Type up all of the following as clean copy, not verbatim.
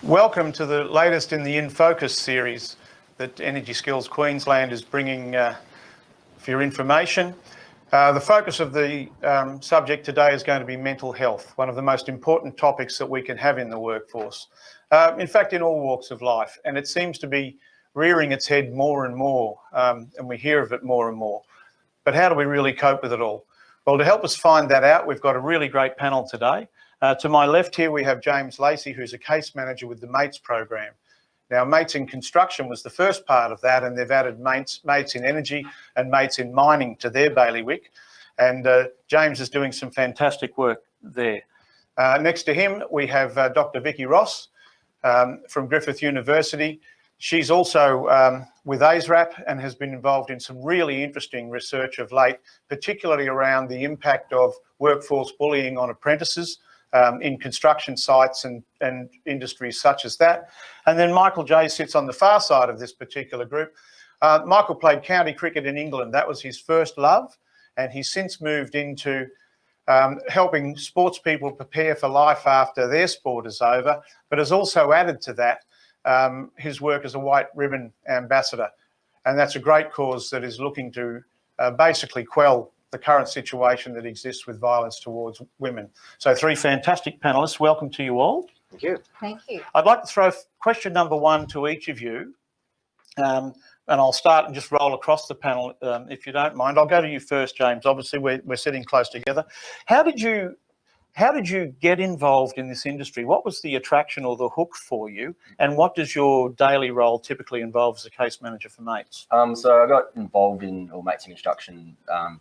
Welcome to the latest in the In Focus series that Energy Skills Queensland is bringing for your information. The focus of the subject today is going to be mental health, one of the most important topics that we can have in the workforce. In fact, in all walks of life, and it seems to be rearing its head more and more, and we hear of it more and more. But how do we really cope with it all? Well, to help us find that out, we've got a really great panel today. To my left here, we have James Lacey, who's a case manager with the MATES program. Now, MATES in construction was the first part of that, and they've added MATES in energy and MATES in mining to their bailiwick. And James is doing some fantastic work there. Next to him, we have Dr. Vicky Ross from Griffith University. She's also with ASRAP and has been involved in some really interesting research of late, particularly around the impact of workforce bullying on apprentices in construction sites and industries such as that. And then Michael J sits on the far side of this particular group. Michael played county cricket in England. That was his first love, and he's since moved into helping sports people prepare for life after their sport is over, but has also added to that his work as a White Ribbon ambassador. And that's a great cause that is looking to basically quell the current situation that exists with violence towards women. So three fantastic panellists, welcome to you all. Thank you. Thank you. I'd like to throw question number one to each of you, and I'll start and just roll across the panel if you don't mind. I'll go to you first, James. Obviously, we're sitting close together. How did you get involved in this industry? What was the attraction or the hook for you? And what does your daily role typically involve as a case manager for MATES? So I got involved in MATES in construction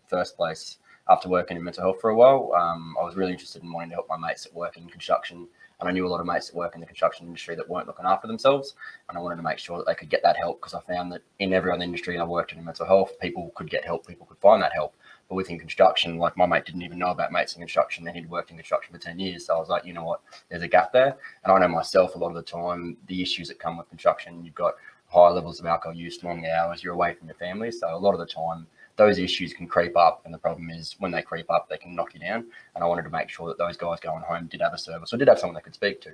first place after working in mental health for a while. I was really interested in wanting to help my mates that work in construction. And I knew a lot of mates that work in the construction industry that weren't looking after themselves. And I wanted to make sure that they could get that help, because I found that in every other industry I worked in mental health, people could get help, people could find that help. But within construction, like my mate didn't even know about MATES in construction, and he'd worked in construction for 10 years. So I was like, you know what, there's a gap there. And I know myself, a lot of the time, the issues that come with construction, you've got high levels of alcohol use, long hours, you're away from your family. So a lot of the time, those issues can creep up. And the problem is when they creep up, they can knock you down. And I wanted to make sure that those guys going home did have a service, or did have someone they could speak to.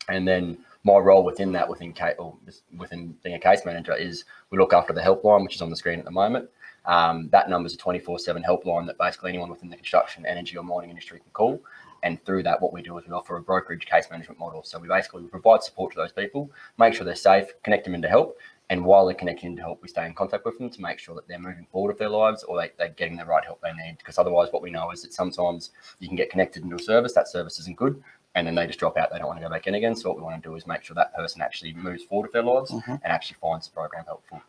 And then my role within that, within being a case manager, is we look after the helpline, which is on the screen at the moment. That number is a 24/7 helpline that basically anyone within the construction, energy or mining industry can call. And through that, what we do is we offer a brokerage case management model. So we provide support to those people, make sure they're safe, connect them into help. And while they're connecting into help, we stay in contact with them to make sure that they're moving forward with their lives, or they're getting the right help they need. Because otherwise what we know is that sometimes you can get connected into a service, that service isn't good, and then they just drop out, they don't want to go back in again. So what we want to do is make sure that person actually moves forward with their lives and actually finds the program helpful.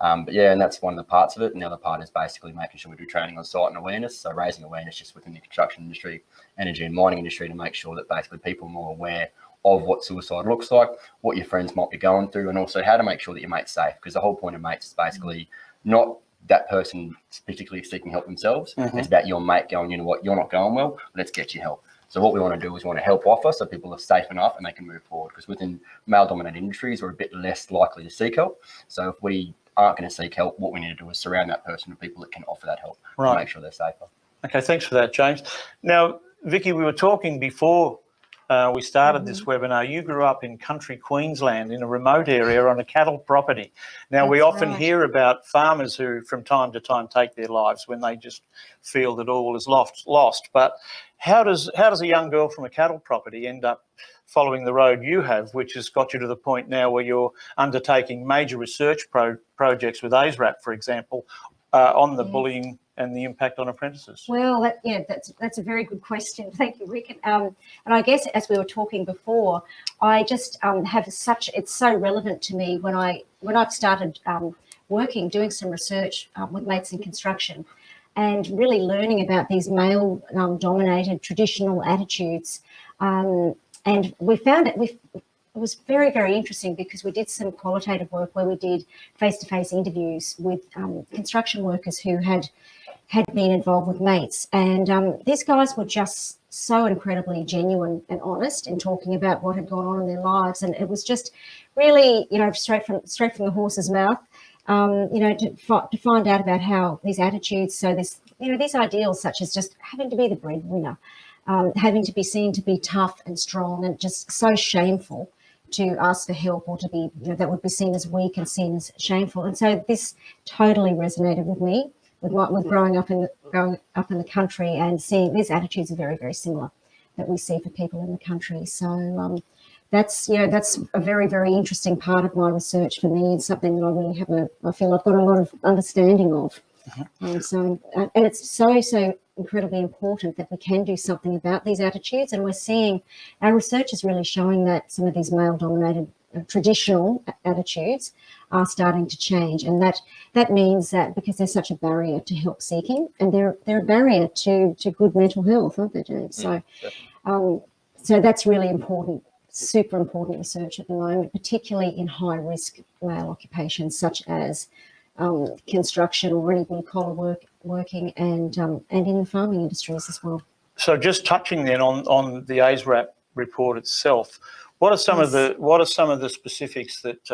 But yeah, and that's one of the parts of it. And the other part is basically making sure we do training on site and awareness. So raising awareness just within the construction industry, energy and mining industry, to make sure that basically people are more aware of what suicide looks like, what your friends might be going through, and also how to make sure that your mate's safe. Because the whole point of MATES is basically not that person particularly seeking help themselves. It's about your mate going, you know what, you're not going well, let's get you help. So what we want to do is we want to help offer so people are safe enough and they can move forward. Because within male-dominated industries, we're a bit less likely to seek help. So if we aren't going to seek help, what we need to do is surround that person with people that can offer that help to make sure they're safer. Okay, thanks for that, James. Now, Vicky, we were talking before we started this webinar. You grew up in country Queensland in a remote area on a cattle property. Now, we often hear about farmers who from time to time take their lives when they just feel that all is lost. But how does a young girl from a cattle property end up following the road you have, which has got you to the point now where you're undertaking major research projects with ASRAP, for example, on the bullying and the impact on apprentices? Well, that's a very good question. Thank you, Rick. And I guess as we were talking before, I just it's so relevant to me when I've started doing some research with MATES in construction, and really learning about these male-dominated traditional attitudes. And we found it was very, very interesting, because we did some qualitative work where we did face-to-face interviews with construction workers who had been involved with MATES. And these guys were just so incredibly genuine and honest in talking about what had gone on in their lives. And it was just really, straight from the horse's mouth, to find out about how these attitudes, so these ideals such as just having to be the breadwinner, having to be seen to be tough and strong and just so shameful, to ask for help or to be, that would be seen as weak and seen as shameful. And so this totally resonated with me, with growing up in the country and seeing these attitudes are very, very similar that we see for people in the country. So that's a very, very interesting part of my research for me, and something that I really I feel I've got a lot of understanding of. And it's so incredibly important that we can do something about these attitudes. And we're seeing our research is really showing that some of these male-dominated traditional attitudes are starting to change, and that means that because they're such a barrier to help seeking, and they're a barrier to good mental health, aren't they, James? So that's really important, super important research at the moment, particularly in high-risk male occupations such as construction or any blue-collar working, and in the farming industries as well. So just touching then on the ASRAP report itself, what are some of the specifics that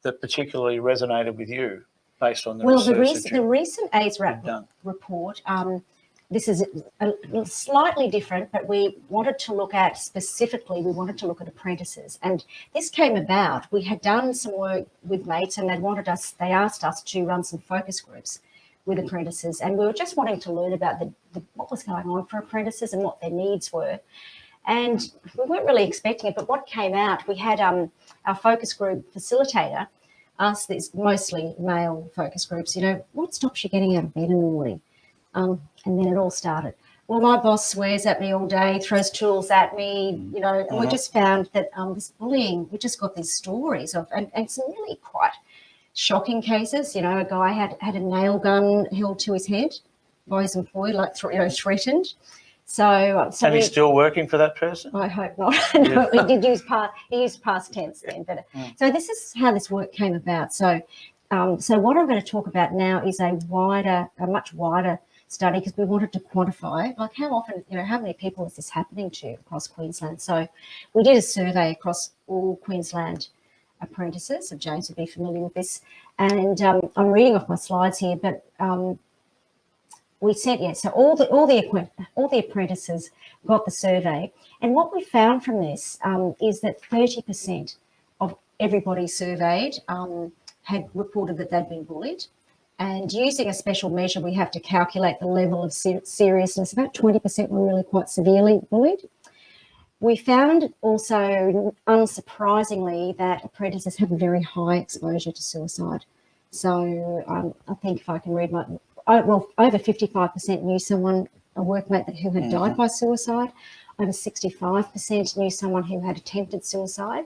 that particularly resonated with you based on the research? The recent ASRAP report, this is slightly different, but we wanted to look at apprentices. And this came about, we had done some work with mates, and they asked us to run some focus groups with apprentices. And we were just wanting to learn about what was going on for apprentices and what their needs were. And we weren't really expecting it, but what came out, we had our focus group facilitator ask these mostly male focus groups, what stops you getting out of bed in the morning? And then it all started. Well, my boss swears at me all day, throws tools at me, and we just found that this bullying, we just got these stories of, and some really quite shocking cases. A guy had a nail gun held to his head by his employer, threatened. So and he's still working for that person? I hope not. No, he used past tense then. But so this is how this work came about. So what I'm going to talk about now is a much wider study, because we wanted to quantify, like how often, how many people is this happening to across Queensland. So we did a survey across all Queensland apprentices. So James would be familiar with this. And I'm reading off my slides here, but we sent, so all the apprentices got the survey. And what we found from this is that 30% of everybody surveyed had reported that they'd been bullied. And using a special measure, we have to calculate the level of seriousness. About 20% were really quite severely bullied. We found also, unsurprisingly, that apprentices have a very high exposure to suicide. So I think if I can read over 55% knew someone, a workmate who had died by suicide. Over 65% knew someone who had attempted suicide.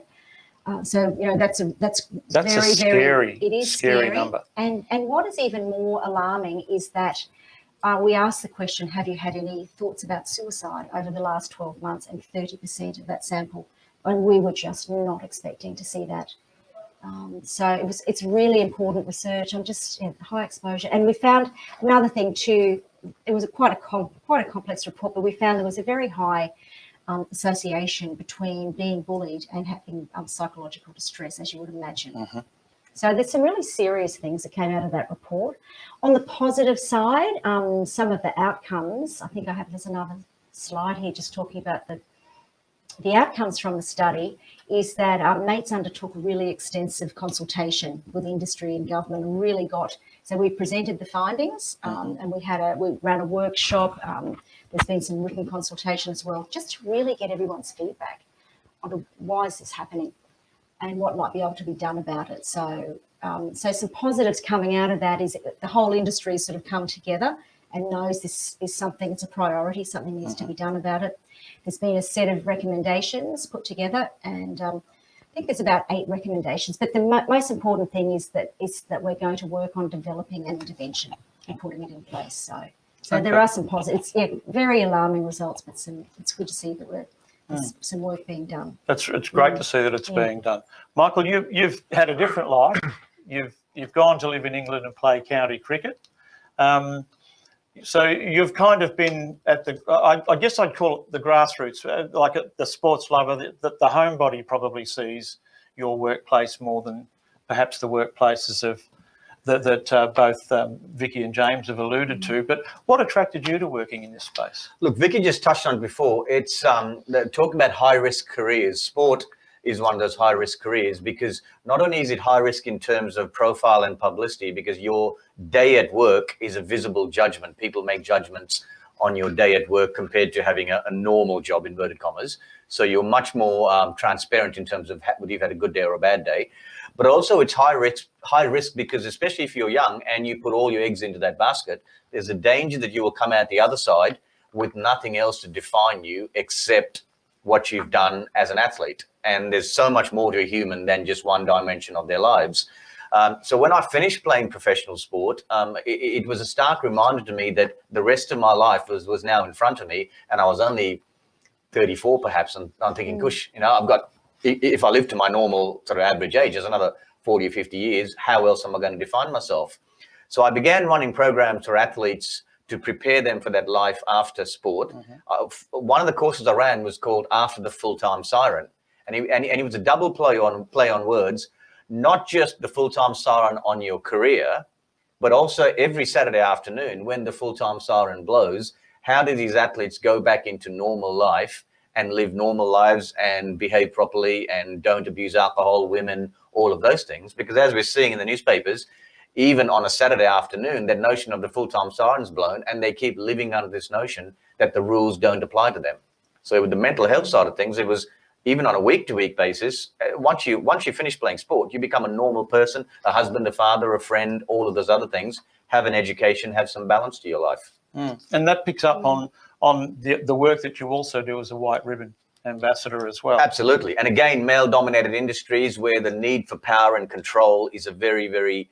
So that's very, a scary, it is scary number. And what is even more alarming is that we asked the question, have you had any thoughts about suicide over the last 12 months? And 30% of that sample, and we were just not expecting to see that. So it's really important research on just high exposure. And we found another thing too. It was quite a complex report, but we found there was a very high association between being bullied and having psychological distress, as you would imagine. So there's some really serious things that came out of that report. On the positive side, some of the outcomes, I think there's another slide here just talking about the outcomes from the study, is that mates undertook really extensive consultation with industry and government, and really so we presented the findings and we ran a workshop. There's been some written consultation as well, just to really get everyone's feedback on why is this happening and what might be able to be done about it. So some positives coming out of that is that the whole industry has sort of come together and knows this is something, it's a priority, something needs to be done about it. There's been a set of recommendations put together, and I think there's about 8 recommendations. But the most important thing is that we're going to work on developing an intervention and putting it in place. So there are some positives. It's very alarming results, but it's good to see that there's some work being done. It's great to see that it's being done. Michael, you've had a different life. You've gone to live in England and play county cricket. So you've kind of been at I guess I'd call it the grassroots, like the sports lover, that the homebody probably sees your workplace more than perhaps the workplaces that both Vicky and James have alluded to. But what attracted you to working in this space? Look, Vicky just touched on it before. It's talk about high-risk careers. Sport is one of those high risk careers, because not only is it high risk in terms of profile and publicity, because your day at work is a visible judgment. People make judgments on your day at work compared to having a normal job, inverted commas. So you're much more transparent in terms of whether you've had a good day or a bad day. But also it's high risk because, especially if you're young and you put all your eggs into that basket, there's a danger that you will come out the other side with nothing else to define you except what you've done as an athlete. And there's so much more to a human than just one dimension of their lives. So when I finished playing professional sport, it was a stark reminder to me that the rest of my life was now in front of me, and I was only 34 perhaps, and I'm thinking, gosh, I've got, if I live to my normal sort of average age, there's another 40 or 50 years, how else am I going to define myself? So I began running programs for athletes to prepare them for that life after sport. One of the courses I ran was called After the Full-Time Siren. And it was a double play on words, not just the full-time siren on your career, but also every Saturday afternoon when the full-time siren blows, how do these athletes go back into normal life and live normal lives and behave properly and don't abuse alcohol, women, all of those things? Because as we're seeing in the newspapers, even on a Saturday afternoon, that notion of the full-time siren's blown, and they keep living under this notion that the rules don't apply to them. So with the mental health side of things, it was even on a week-to-week basis. Once you finish playing sport, you become a normal person, a husband, a father, a friend, all of those other things, have an education, have some balance to your life. And that picks up on the work that you also do as a White Ribbon ambassador as well. Absolutely. And again, male-dominated industries where the need for power and control is a very, very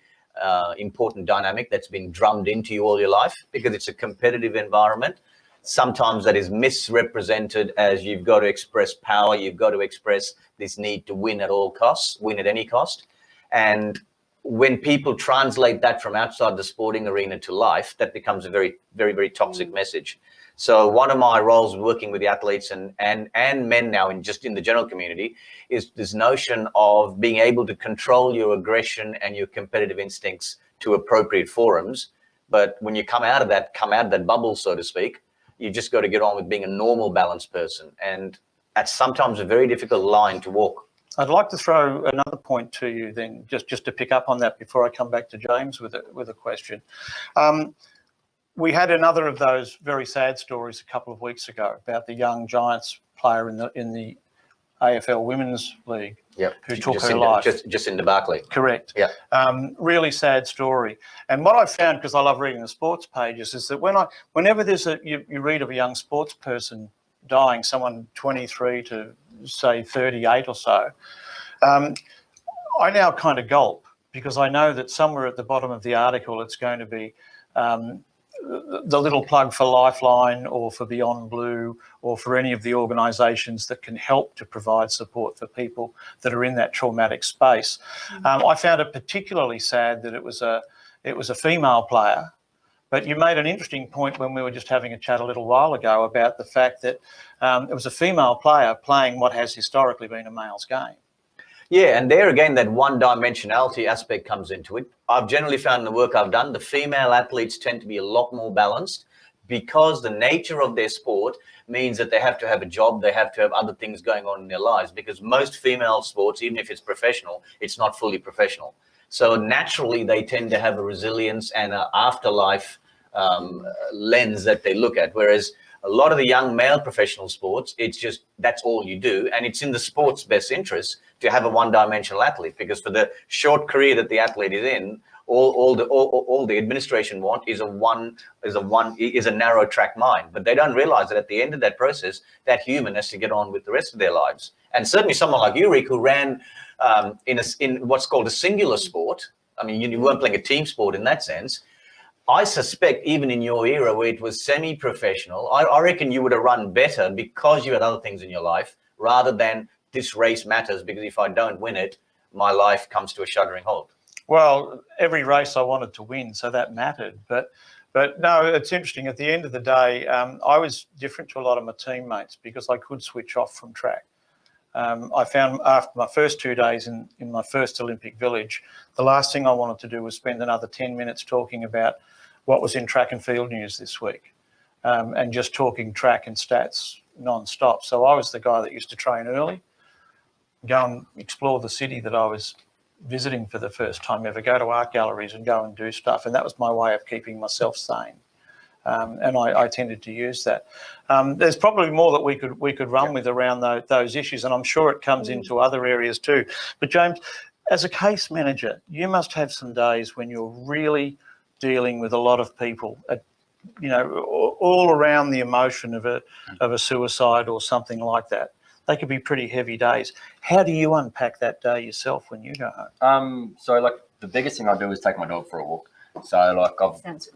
important dynamic that's been drummed into you all your life, because it's a competitive environment. Sometimes that is misrepresented as you've got to express power, you've got to express this need to win at all costs, win at any cost. And when people translate that from outside the sporting arena to life, that becomes a very, very, very toxic message. So one of my roles working with the athletes and men now in the general community is this notion of being able to control your aggression and your competitive instincts to appropriate forums. But when you come out of that bubble, so to speak, you just got to get on with being a normal, balanced person. And that's sometimes a very difficult line to walk. I'd like to throw another point to you then, just to pick up on that before I come back to James with a question. We had another of those very sad stories a couple of weeks ago about the young Giants player in the AFL Women's League who took her life. Jacinda Barkley. Correct. Yeah. Really sad story. And what I found, because I love reading the sports pages, is that whenever there's you read of a young sports person dying, someone 23 to say 38 or so, I now kind of gulp, because I know that somewhere at the bottom of the article it's going to be the little plug for Lifeline or for Beyond Blue or for any of the organisations that can help to provide support for people that are in that traumatic space. I found it particularly sad that it was a female player. But you made an interesting point when we were just having a chat a little while ago about the fact that it was a female player playing what has historically been a male's game. Yeah, and there again, that one-dimensionality aspect comes into it. I've generally found in the work I've done, the female athletes tend to be a lot more balanced because the nature of their sport means that they have to have a job, they have to have other things going on in their lives, because most female sports, even if it's professional, it's not fully professional. So naturally, they tend to have a resilience and an afterlife lens that they look at, whereas a lot of the young male professional sports, it's just that's all you do, and it's in the sport's best interest to have a one-dimensional athlete, because for the short career that the athlete is in, all the administration want is a narrow track mind, but they don't realize that at the end of that process, that human has to get on with the rest of their lives. And certainly someone like you, Rick, who ran in what's called a singular sport. I mean, you weren't playing a team sport in that sense. I suspect even in your era where it was semi-professional, I reckon you would have run better because you had other things in your life rather than this race matters, because if I don't win it, my life comes to a shuddering halt. Well, every race I wanted to win, so that mattered. But no, it's interesting. At the end of the day, I was different to a lot of my teammates because I could switch off from track. I found after my first 2 days in my first Olympic Village, the last thing I wanted to do was spend another 10 minutes talking about what was in track and field news this week, and just talking track and stats non-stop. So I was the guy that used to train early. go and explore the city that I was visiting for the first time ever, go to art galleries and go and do stuff. And that was my way of keeping myself sane. And I tended to use that. There's probably more that we could run with around those issues, and I'm sure it comes into other areas too. But James, as a case manager, you must have some days when you're really dealing with a lot of people, all around the emotion of a suicide or something like that. They could be pretty heavy days. How do you unpack that day yourself when you go home? So like the biggest thing I do is take my dog for a walk. So like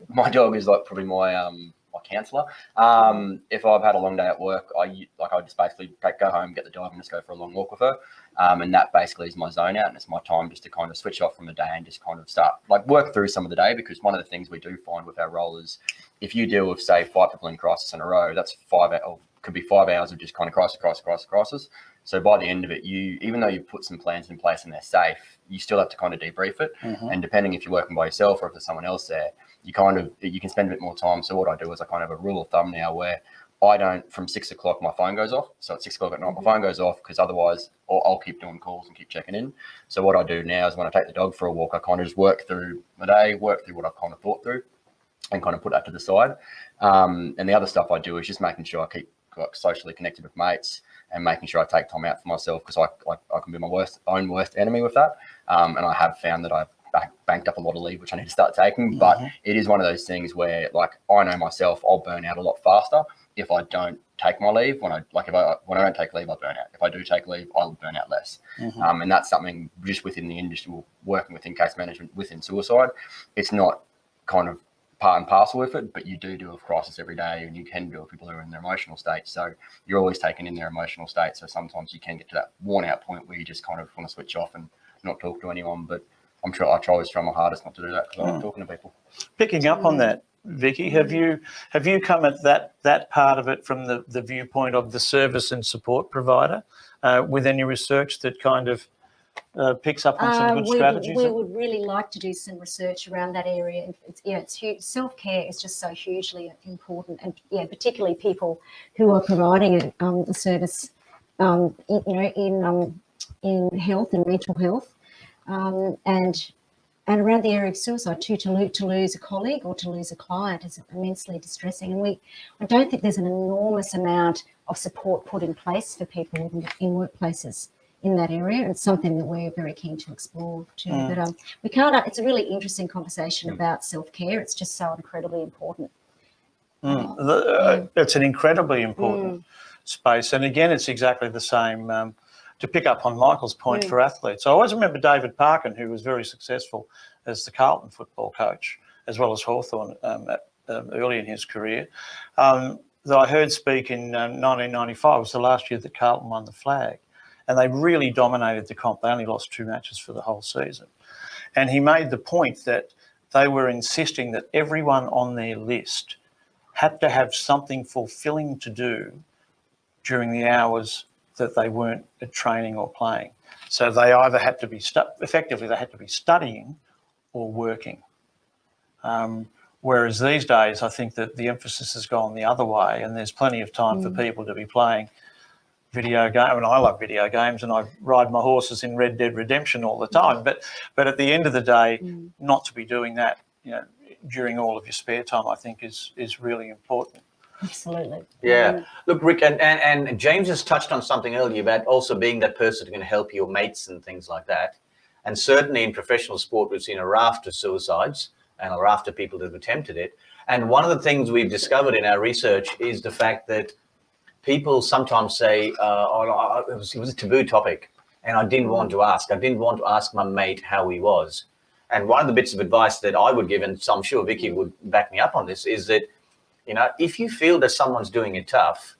my dog is like probably my my counsellor. If I've had a long day at work, I just basically go home, get the dog, and just go for a long walk with her. And that basically is my zone out, and it's my time just to kind of switch off from the day and just kind of start work through some of the day. Because one of the things we do find with our role is if you deal with say 5 people in crisis in a row, that's 5 hours. Could be 5 hours of just kind of crisis. So by the end of it, even though you put some plans in place and they're safe, you still have to kind of debrief it. Mm-hmm. And depending if you're working by yourself or if there's someone else there, you can spend a bit more time. So what I do is I kind of have a rule of thumb now where I don't, from 6 o'clock, my phone goes off. So at 6 o'clock at night, my phone goes off because otherwise I'll keep doing calls and keep checking in. So what I do now is when I take the dog for a walk, I kind of just work through my day, work through what I've kind of thought through and kind of put that to the side. And the other stuff I do is just making sure I keep socially connected with mates and making sure I take time out for myself because I can be my own worst enemy with that. And I have found that I've banked up a lot of leave, which I need to start taking. Mm-hmm. But it is one of those things where I know myself, I'll burn out a lot faster if I don't take my leave. When I don't take leave, I burn out. If I do take leave, I'll burn out less. Mm-hmm. And that's something just within the industry, working within case management, within suicide. It's not kind of part and parcel with it, but you do a crisis every day, and you can do it with people who are in their emotional state. So you're always taken in their emotional state. So sometimes you can get to that worn out point where you just kind of want to switch off and not talk to anyone. But I'm sure I always try my hardest not to do that because I like talking to people. Picking up on that, Vicky, have you come at that part of it from the viewpoint of the service and support provider with any research that kind of picks up on some good strategies? We would really like to do some research around that area. It's huge. Self-care is just so hugely important, and particularly people who are providing a service, in health and mental health, and around the area of suicide too. To lose a colleague or to lose a client is immensely distressing, and I don't think there's an enormous amount of support put in place for people in workplaces in that area. It's something that we're very keen to explore too. But we can't. It's a really interesting conversation about self-care. It's just so incredibly important. It's an incredibly important space, and again, it's exactly the same. To pick up on Michael's point for athletes, I always remember David Parkin, who was very successful as the Carlton football coach, as well as Hawthorn early in his career. That I heard speak in 1995 was the last year that Carlton won the flag. And they really dominated the comp. They only lost 2 matches for the whole season. And he made the point that they were insisting that everyone on their list had to have something fulfilling to do during the hours that they weren't at training or playing. So they either had to be, effectively, they had to be studying or working. Whereas these days, I think that the emphasis has gone the other way, and there's plenty of time for people to be playing video game, and I love video games, and I ride my horses in Red Dead Redemption all the time. But at the end of the day, not to be doing that, during all of your spare time, I think is really important. Absolutely. Yeah. Look, Rick, and James has touched on something earlier about also being that person who can help your mates and things like that. And certainly in professional sport, we've seen a raft of suicides and a raft of people that have attempted it. And one of the things we've discovered in our research is the fact that people sometimes say, it was a taboo topic, and I didn't want to ask. I didn't want to ask my mate how he was. And one of the bits of advice that I would give, and so I'm sure Vicky would back me up on this, is that, if you feel that someone's doing it tough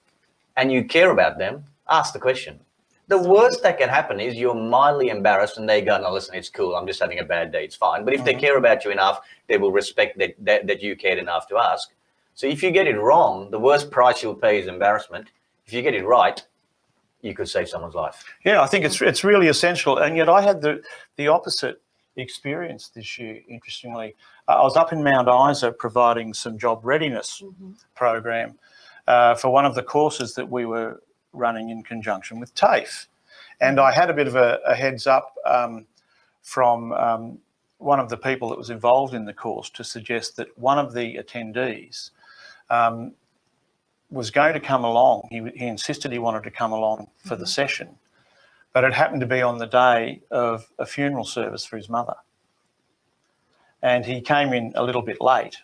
and you care about them, ask the question. The worst that can happen is you're mildly embarrassed and they go, no, listen, it's cool. I'm just having a bad day. It's fine. But if they care about you enough, they will respect that you cared enough to ask. So if you get it wrong, the worst price you'll pay is embarrassment. If you get it right, you could save someone's life. Yeah, I think it's really essential. And yet I had the opposite experience this year, interestingly. I was up in Mount Isa providing some job readiness program for one of the courses that we were running in conjunction with TAFE. And I had a bit of a heads up from one of the people that was involved in the course to suggest that one of the attendees was going to come along. He insisted he wanted to come along for the session, but it happened to be on the day of a funeral service for his mother. And he came in a little bit late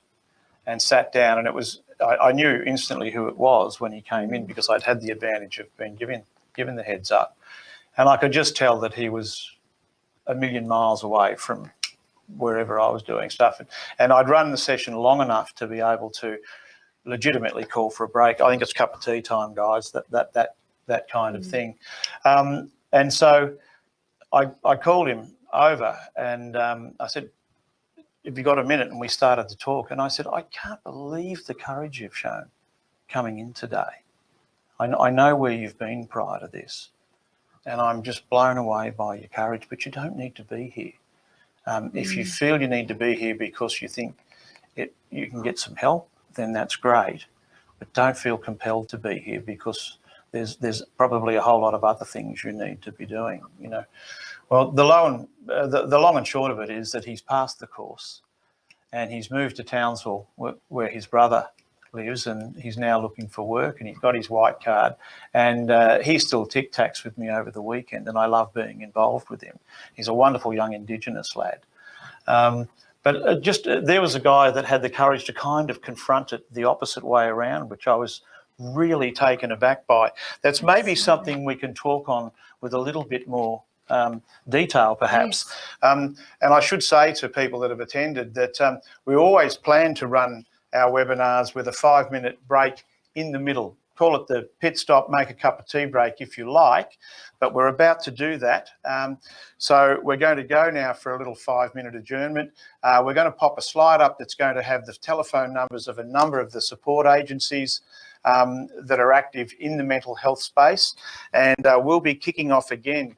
and sat down, and it was, I knew instantly who it was when he came in because I'd had the advantage of being given the heads up. And I could just tell that he was a million miles away from wherever I was doing stuff. And I'd run the session long enough to be able to legitimately call for a break. I think it's cup of tea time, guys, that kind of thing. And so I called him over and I said, have you got a minute? And we started to talk. And I said, I can't believe the courage you've shown coming in today. I know where you've been prior to this, and I'm just blown away by your courage, but you don't need to be here. If you feel you need to be here because you think you can get some help, then that's great. But don't feel compelled to be here because there's probably a whole lot of other things you need to be doing, you know. Well, the long and short of it is that he's passed the course and he's moved to Townsville where his brother lives, and he's now looking for work, and he's got his white card, and he still tic-tacs with me over the weekend, and I love being involved with him. He's a wonderful young Indigenous lad. But there was a guy that had the courage to kind of confront it the opposite way around, which I was really taken aback by. That's maybe something we can talk on with a little bit more detail, perhaps. Yes. And I should say to people that have attended that we always plan to run our webinars with a 5-minute break in the middle. Call it the pit stop, make a cup of tea break if you like, but we're about to do that. So we're going to go now for a little 5-minute adjournment. We're going to pop a slide up that's going to have the telephone numbers of a number of the support agencies that are active in the mental health space. And we'll be kicking off again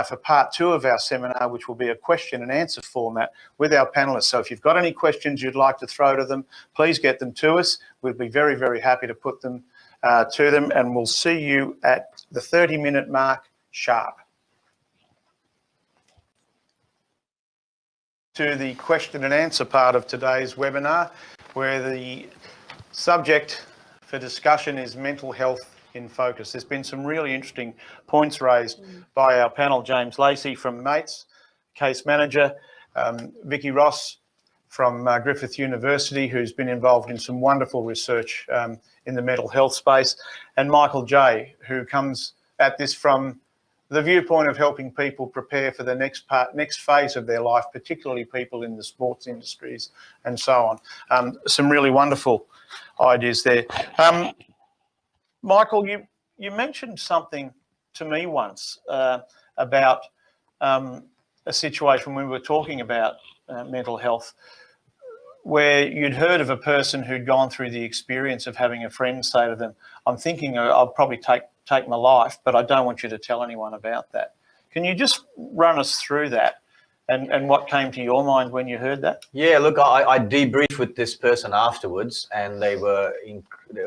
for part 2 of our seminar, which will be a question and answer format with our panellists. So if you've got any questions you'd like to throw to them, please get them to us. We'd be very, very happy to put them to them, and we'll see you at the 30-minute mark sharp. To the question and answer part of today's webinar, where the subject for discussion is mental health in focus. There's been some really interesting points raised by our panel, James Lacey from Mates, case manager, Vicky Ross from Griffith University, who's been involved in some wonderful research in the mental health space, and Michael Jay, who comes at this from the viewpoint of helping people prepare for the next phase of their life, particularly people in the sports industries and so on. Some really wonderful ideas there. Michael, you mentioned something to me once about a situation when we were talking about mental health, where you'd heard of a person who'd gone through the experience of having a friend say to them, I'm thinking I'll probably take my life, but I don't want you to tell anyone about that. Can you just run us through that and what came to your mind when you heard that? Yeah, look, I debriefed with this person afterwards, and they were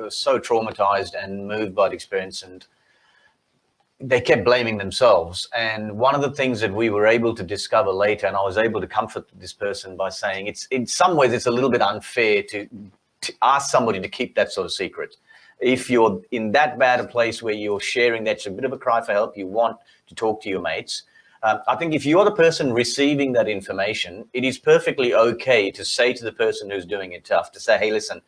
so traumatized and moved by the experience, and they kept blaming themselves. And one of the things that we were able to discover later, and I was able to comfort this person by saying, it's in some ways it's a little bit unfair to ask somebody to keep that sort of secret. If you're in that bad a place where you're sharing that's a bit of a cry for help, you want to talk to your mates, I think if you're the person receiving that information, it is perfectly okay to say to the person who's doing it tough, to say, hey, listen,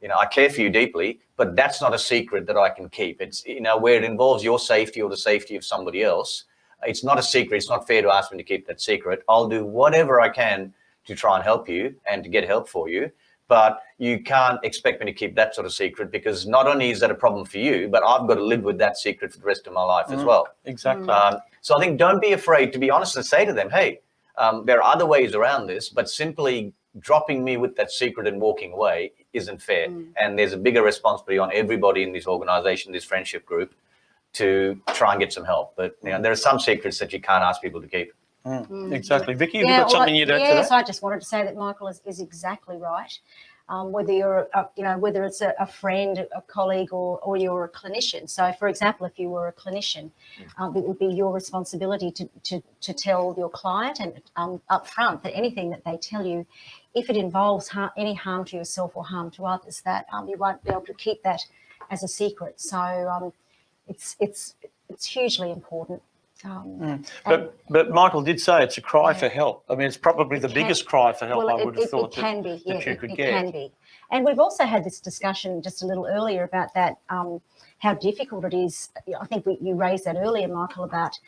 you know, I care for you deeply, but that's not a secret that I can keep. It's, you know, where it involves your safety or the safety of somebody else, it's not a secret. It's not fair to ask me to keep that secret. I'll do whatever I can to try and help you and to get help for you. But you can't expect me to keep that sort of secret, because not only is that a problem for you, but I've got to live with that secret for the rest of my life as well. Exactly. So I think don't be afraid to be honest and say to them, hey, there are other ways around this, but simply dropping me with that secret and walking away isn't fair. And there's a bigger responsibility on everybody in this organization, this friendship group, to try and get some help. But you know, there are some secrets that you can't ask people to keep. Exactly. Vicky, have you got something you'd add to that? Yes, I just wanted to say that Michael is exactly right. whether you're, whether it's a friend, a colleague, or you're a clinician. So, for example, if you were a clinician, it would be your responsibility to tell your client and up front that anything that they tell you, if it involves any harm to yourself or harm to others, that you won't be able to keep that as a secret. So it's hugely important. But Michael did say it's a cry for help. I mean, it's probably the biggest cry for help. Well, I would have thought it can be. Yeah, that you could it get. can be. And we've also had this discussion just a little earlier about that, how difficult it is. I think you raised that earlier, Michael, about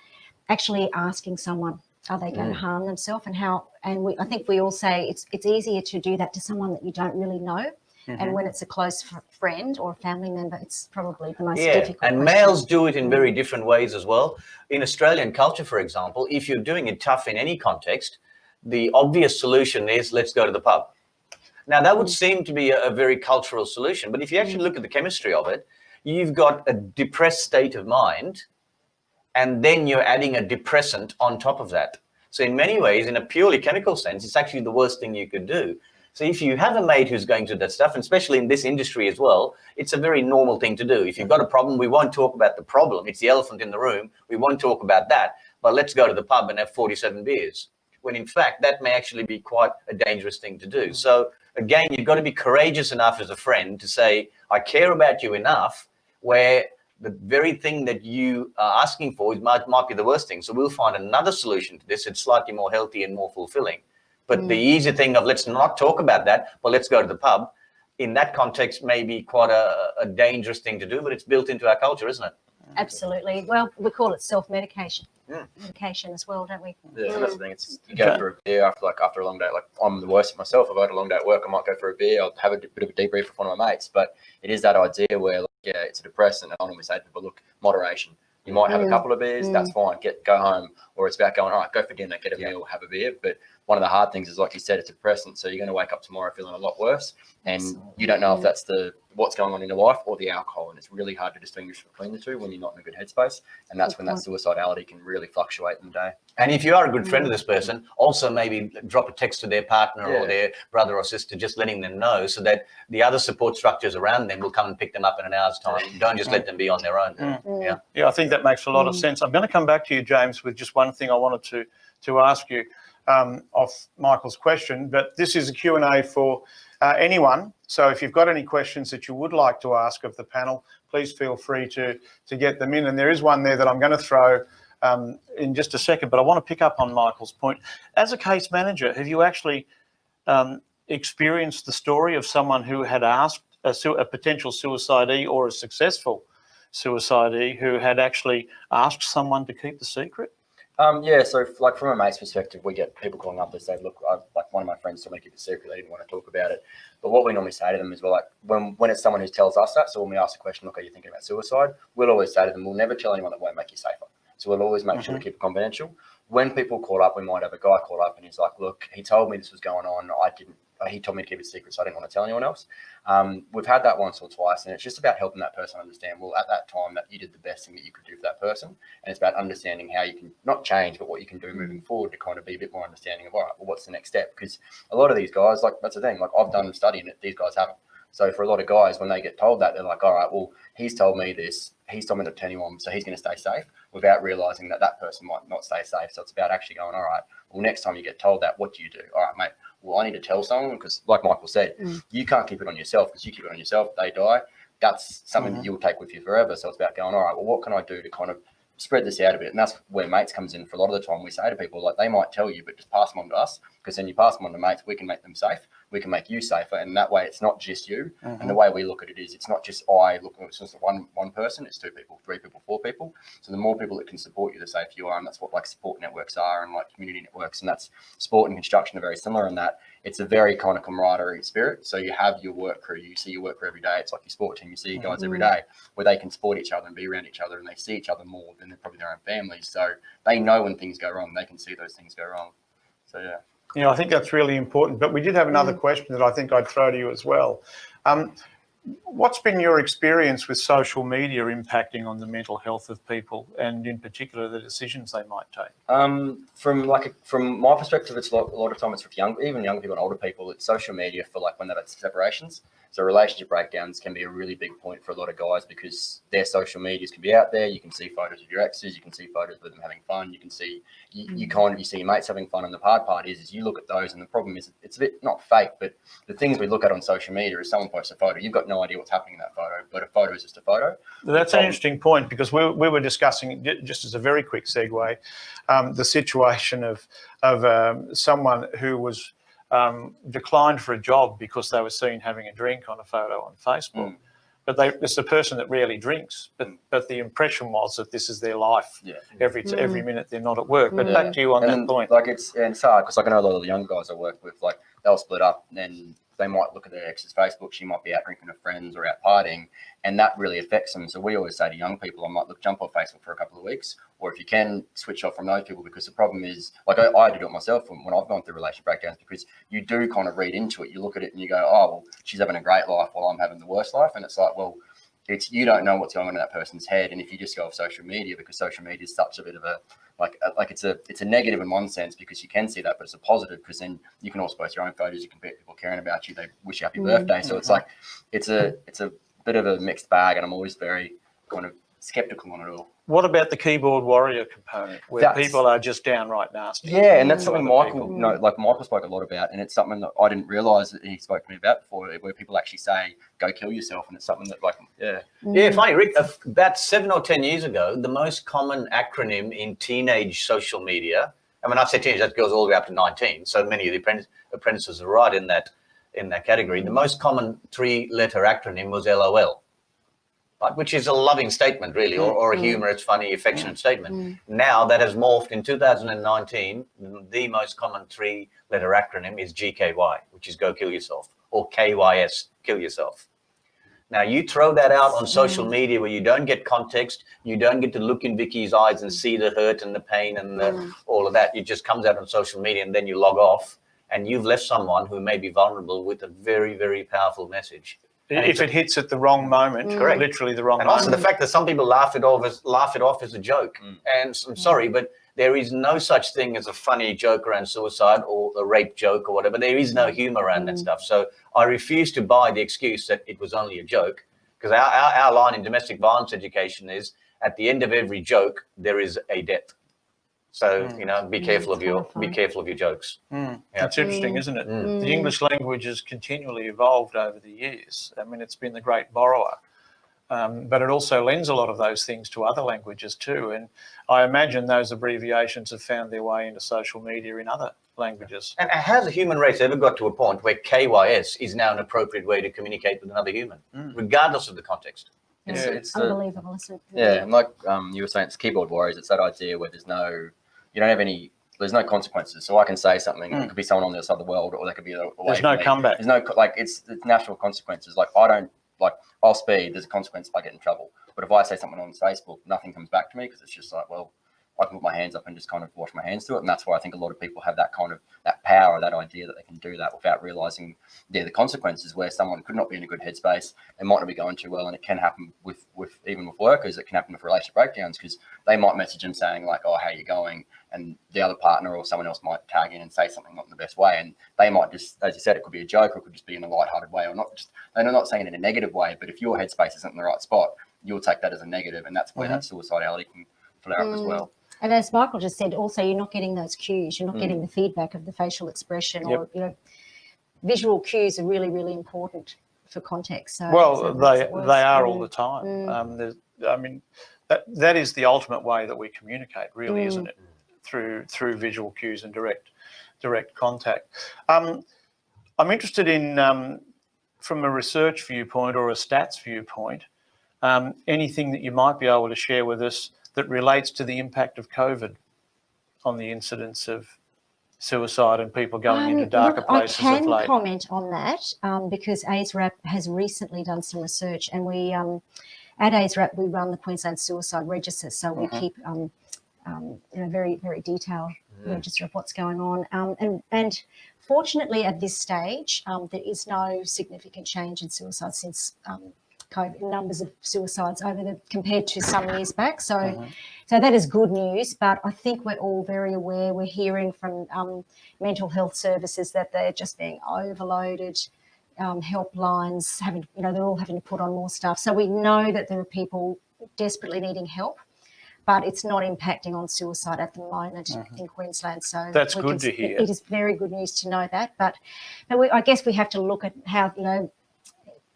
actually asking someone, are they going to harm themselves, I think we all say it's easier to do that to someone that you don't really know. And when it's a close friend or a family member, it's probably the most difficult. And question. males do it in very different ways as well. In Australian culture, for example, if you're doing it tough in any context, the obvious solution is let's go to the pub. Now, that would seem to be a very cultural solution, but if you actually look at the chemistry of it, you've got a depressed state of mind, and then you're adding a depressant on top of that. So in many ways, in a purely chemical sense, it's actually the worst thing you could do. So if you have a mate who's going through that stuff, and especially in this industry as well, it's a very normal thing to do. If you've got a problem, we won't talk about the problem. It's the elephant in the room. We won't talk about that, but let's go to the pub and have 47 beers. When in fact, that may actually be quite a dangerous thing to do. So again, you've got to be courageous enough as a friend to say, I care about you enough, where the very thing that you are asking for might be the worst thing. So we'll find another solution to this. It's slightly more healthy and more fulfilling. But the easy thing of let's not talk about that, but let's go to the pub, in that context may be quite a dangerous thing to do, but it's built into our culture, isn't it? Absolutely. Well, we call it self-medication. Medication as well, don't we? Yeah, that's the thing. It's you go for a beer after a long day. Like I'm the worst myself. I've had a long day at work. I might go for a beer. I'll have a bit of a debrief with one of my mates. But it is that idea where it's a depressant, and I normally say to people, look, moderation. You might have a couple of beers, that's fine. Go home, or it's about going, all right, go for dinner, get a meal, have a beer. But one of the hard things is, like you said, it's a depressant. So you're going to wake up tomorrow feeling a lot worse, and you don't know if that's what's going on in your life or the alcohol. And it's really hard to distinguish between the two when you're not in a good headspace. And that's when that suicidality can really fluctuate in the day. And if you are a good friend of this person, also maybe drop a text to their partner or their brother or sister, just letting them know, so that the other support structures around them will come and pick them up in an hour's time. Don't just let them be on their own. Yeah, I think that makes a lot of sense. I'm going to come back to you, James, with just one thing I wanted to ask you off Michael's question, but this is a Q&A for anyone. So if you've got any questions that you would like to ask of the panel, please feel free to get them in. And there is one there that I'm going to throw in just a second, but I want to pick up on Michael's point. As a case manager, have you actually experienced the story of someone who had asked a potential suicidee or a successful suicidee who had actually asked someone to keep the secret? Yeah, so like from a mate's perspective, we get people calling up and say, look, like one of my friends told me to keep it secret, they didn't want to talk about it. But what we normally say to them is, well, like when it's someone who tells us that, so when we ask the question, look, are you thinking about suicide? We'll always say to them, we'll never tell anyone that won't make you safer. So we'll always make sure to keep it confidential. When people call up, we might have a guy call up and he's like, look, he told me this was going on. He told me to keep it secret, so I didn't want to tell anyone else. We've had that once or twice, and it's just about helping that person understand, well, at that time that you did the best thing that you could do for that person. And it's about understanding how you can not change, but what you can do moving forward to kind of be a bit more understanding of, all right, well, what's the next step? Because a lot of these guys, like that's the thing, like I've done studying it, these guys haven't. So for a lot of guys, when they get told that, they're like, all right, well, he's told me this, he's told me not to tell anyone, so he's going to stay safe, without realizing that that person might not stay safe. So it's about actually going, all right, well, next time you get told that, what do you do? All right, mate, well, I need to tell someone, because like Michael said, you can't keep it on yourself, because you keep it on yourself, they die. That's something that you'll take with you forever. So it's about going, all right, well, what can I do to kind of spread this out a bit? And that's where mates comes in. For a lot of the time, we say to people, like, they might tell you, but just pass them on to us, because then you pass them on to mates, we can make them safe, we can make you safer, and that way it's not just you. And the way we look at it is, it's not just it's just one person, it's 2 people, 3 people, 4 people. So the more people that can support you, the safer you are. And that's what like support networks are, and like community networks, and that's sport and construction are very similar in that it's a very kind of camaraderie spirit. So you have your work crew, you see your work crew every day. It's like your sport team, you see your guys every day, where they can support each other and be around each other, and they see each other more than they're probably their own families. So they know when things go wrong, they can see those things go wrong. So yeah. You know, I think that's really important. But we did have another question that I think I'd throw to you as well. What's been your experience with social media impacting on the mental health of people, and in particular the decisions they might take? From my perspective, it's a lot of time it's with even young people and older people. It's social media for like when they've had separations. So relationship breakdowns can be a really big point for a lot of guys because their social medias can be out there. You can see photos of your exes. You can see photos of them having fun. You can see you see your mates having fun. And the hard part is you look at those, and the problem is it's a bit not fake, but the things we look at on social media is someone posts a photo. You've got no idea what's happening in that photo, but a photo is just a photo. That's an interesting point, because we were discussing, just as a very quick segue, the situation of someone who was declined for a job because they were seen having a drink on a photo on Facebook. But it's a person that rarely drinks, but the impression was that this is their life. Every minute they're not at work. But back to you on that point. Like it's hard because I know a lot of the young guys I work with, like they'll split up and then they might look at their ex's Facebook. She might be out drinking with friends or out partying, and that really affects them. So we always say to young people, I might jump off Facebook for a couple of weeks, or if you can, switch off from those people, because the problem is, like I had to do it myself when I've gone through relationship breakdowns, because you do kind of read into it. You look at it and you go, oh, well, she's having a great life while I'm having the worst life. And it's like, well, you don't know what's going on in that person's head. And if you just go off social media, because social media is such a bit of a, like it's a negative in one sense, because you can see that, but it's a positive because then you can also post your own photos. You can get people caring about you. They wish you happy birthday. So it's like, it's a bit of a mixed bag, and I'm always very kind of skeptical on it all. What about the keyboard warrior component, where people are just downright nasty? Yeah, and that's something Michael spoke a lot about, and it's something that I didn't realise that he spoke to me about before, where people actually say, "Go kill yourself," and it's something that, Yeah, funny, Rick. About 7 or 10 years ago, the most common acronym in teenage social media, and when I say teenage, that goes all the way up to 19. So many of the apprentices are right in that category. The most common 3-letter acronym was LOL. Right, which is a loving statement, really, or a humorous, funny, affectionate statement. Now that has morphed in 2019. The most common 3-letter acronym is GKY, which is Go Kill Yourself, or KYS, Kill Yourself. Now you throw that out on social media where you don't get context, you don't get to look in Vicky's eyes and see the hurt and the pain and all of that. It just comes out on social media, and then you log off, and you've left someone who may be vulnerable with a very, very powerful message. If it hits at the wrong moment, Correct. Literally the wrong and moment. also the fact that some people laugh it off as a joke. And I'm sorry, but there is no such thing as a funny joke around suicide or a rape joke or whatever. There is no humor around that stuff. So I refuse to buy the excuse that it was only a joke, because our line in domestic violence education is, at the end of every joke there is a death. So be careful of your jokes. It's interesting, isn't it? The English language has continually evolved over the years. I mean, it's been the great borrower, but it also lends a lot of those things to other languages too. And I imagine those abbreviations have found their way into social media in other languages. And has the human race ever got to a point where KYS is now an appropriate way to communicate with another human, regardless of the context? It's Unbelievable, isn't it? Yeah, and like you were saying, it's keyboard warriors. It's that idea where there's no consequences. So I can say something, it could be someone on the other side of the world, or they could be away. There's no comeback. There's no, it's natural consequences. Like I'll speed, there's a consequence if I get in trouble. But if I say something on Facebook, nothing comes back to me, because it's just like, well, I can put my hands up and just kind of wash my hands to it. And that's why I think a lot of people have that kind of, that power, that idea that they can do that without realizing the consequences, where someone could not be in a good headspace, they might not be going too well. And it can happen with even with workers, it can happen with relationship breakdowns, because they might message them saying like, oh, how are you going? And the other partner or someone else might tag in and say something not in the best way. And they might just, as you said, it could be a joke, or it could just be in a lighthearted way, or not just, they're not saying it in a negative way, but if your headspace isn't in the right spot, you'll take that as a negative. And that's where that suicidality can flare up as well. And as Michael just said, also, you're not getting those cues. You're not getting the feedback of the facial expression, or visual cues are really, really important for context. So they are all the time. I mean, that is the ultimate way that we communicate, really, isn't it? Through visual cues and direct contact. I'm interested in, from a research viewpoint or a stats viewpoint, anything that you might be able to share with us that relates to the impact of COVID on the incidence of suicide and people going into darker places of late. I can comment on that because ASRAP has recently done some research, and we at ASRAP we run the Queensland Suicide Register, so we keep very, very detailed register of what's going on. And fortunately, at this stage, there is no significant change in suicide since COVID, numbers of suicides compared to some years back. So that is good news. But I think we're all very aware. We're hearing from mental health services that they're just being overloaded. Helplines they're all having to put on more staff. So we know that there are people desperately needing help, but it's not impacting on suicide at the moment in Queensland. So that's good to hear. It is very good news to know that. But I guess we have to look at how,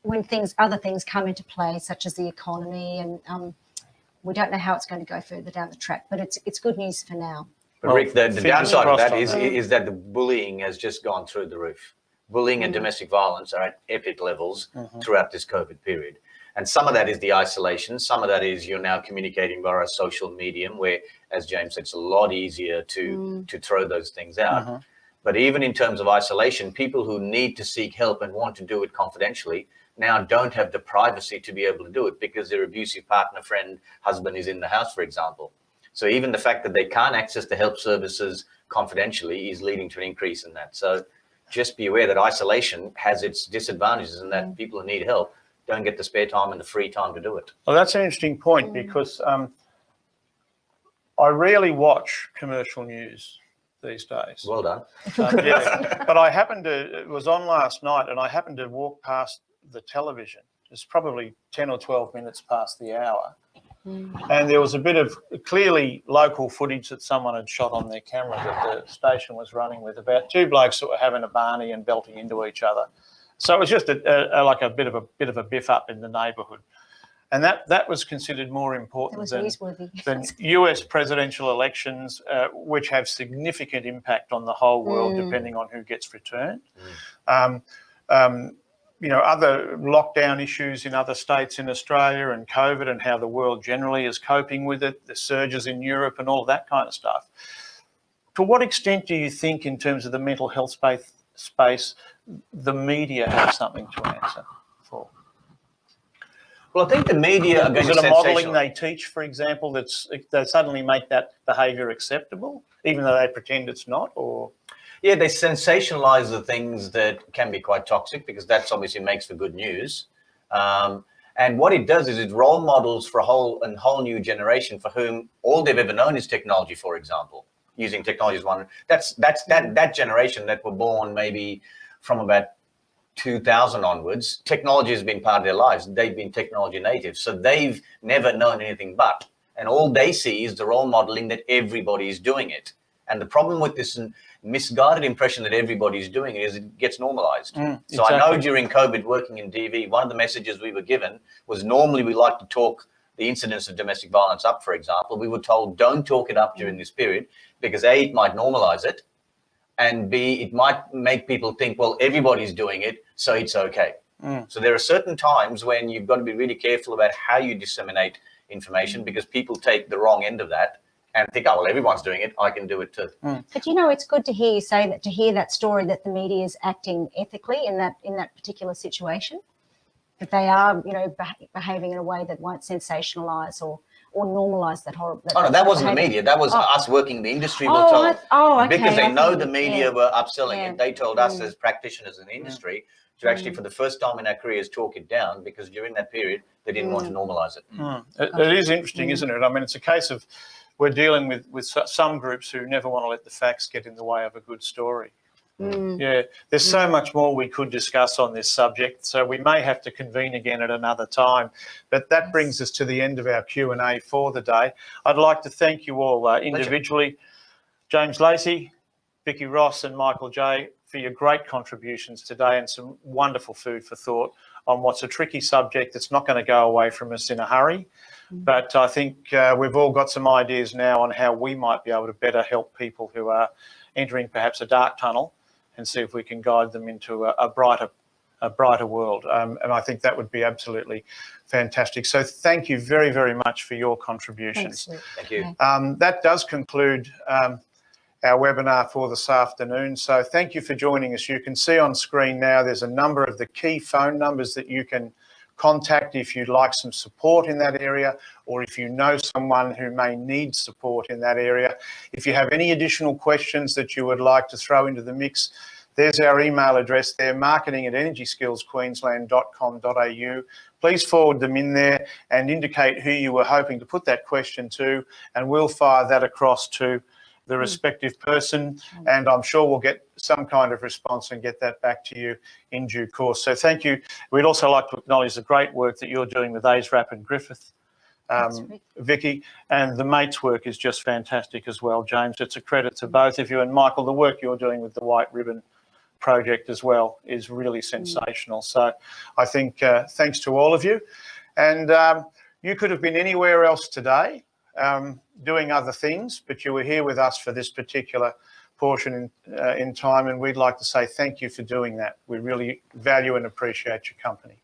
when other things come into play, such as the economy, and we don't know how it's going to go further down the track. But it's good news for now. But Rick, the downside of that crossed on is that the bullying has just gone through the roof. Bullying and domestic violence are at epic levels throughout this COVID period. And some of that is the isolation. Some of that is you're now communicating via a social medium where, as James said, it's a lot easier to throw those things out. But even in terms of isolation, people who need to seek help and want to do it confidentially now don't have the privacy to be able to do it because their abusive partner, friend, husband is in the house, for example. So even the fact that they can't access the help services confidentially is leading to an increase in that. So just be aware that isolation has its disadvantages and that people who need help don't get the spare time and the free time to do it. Well, that's an interesting point because I rarely watch commercial news these days. Well done. Yeah, but it was on last night and I happened to walk past the television. It's probably 10 or 12 minutes past the hour. And there was a bit of clearly local footage that someone had shot on their camera that the station was running with about two blokes that were having a barney and belting into each other. So it was just like a bit of a biff up in the neighbourhood. And that was considered more important than US presidential elections, which have significant impact on the whole world, depending on who gets returned. Other lockdown issues in other states in Australia and COVID and how the world generally is coping with it, the surges in Europe and all that kind of stuff. To what extent do you think, in terms of the mental health space, the media have something to answer for? Well, I think the media are going to Is it a modelling they teach, for example, they suddenly make that behaviour acceptable, even though they pretend it's not, or? Yeah, they sensationalize the things that can be quite toxic because that's obviously makes for good news. And what it does is it role models for a whole new generation for whom all they've ever known is technology, for example. Using technology as one. That's that generation that were born maybe from about 2000 onwards. Technology has been part of their lives. They've been technology native. So they've never known anything but. And all they see is the role modeling that everybody is doing it. And the problem with this misguided impression that everybody's doing it is it gets normalized. So exactly. I know during COVID working in DV, one of the messages we were given was normally we like to talk the incidence of domestic violence up, for example. We were told don't talk it up during this period because A, it might normalize it, and B, it might make people think, well, everybody's doing it, so it's okay. So there are certain times when you've got to be really careful about how you disseminate information because people take the wrong end of that and think, oh, well, everyone's doing it, I can do it too. But it's good to hear you say that, to hear that story that the media is acting ethically in that particular situation, that they are, behaving in a way that won't sensationalise or normalise that horrible. No, that wasn't the media. That was us working in the industry. Were told okay. Because they know the media were upselling it. They told us as practitioners in the industry to actually, for the first time in our careers, talk it down because during that period they didn't want to normalise it. It is interesting, isn't it? I mean, it's a case of we're dealing with some groups who never want to let the facts get in the way of a good story. Yeah, there's so much more we could discuss on this subject, so we may have to convene again at another time. But that brings us to the end of our Q&A for the day. I'd like to thank you all individually, James Lacey, Vicky Ross and Michael J, for your great contributions today and some wonderful food for thought on what's a tricky subject that's not going to go away from us in a hurry. But I think we've all got some ideas now on how we might be able to better help people who are entering perhaps a dark tunnel and see if we can guide them into a brighter world. And I think that would be absolutely fantastic. So thank you very, very much for your contributions. Thank you. That does conclude our webinar for this afternoon. So thank you for joining us. You can see on screen now there's a number of the key phone numbers that you can contact if you'd like some support in that area, or if you know someone who may need support in that area. If you have any additional questions that you would like to throw into the mix, there's our email address there, marketing@energyskillsqueensland.com.au. Please forward them in there and indicate who you were hoping to put that question to, and we'll fire that across to the respective person, and I'm sure we'll get some kind of response and get that back to you in due course. So thank you. We'd also like to acknowledge the great work that you're doing with ASRAP and Griffith, Vicky, and the mates' work is just fantastic as well, James. It's a credit to both of you, and Michael, the work you're doing with the White Ribbon project as well is really sensational. So I think thanks to all of you, and you could have been anywhere else today doing other things, but you were here with us for this particular portion in time, and we'd like to say thank you for doing that. We really value and appreciate your company.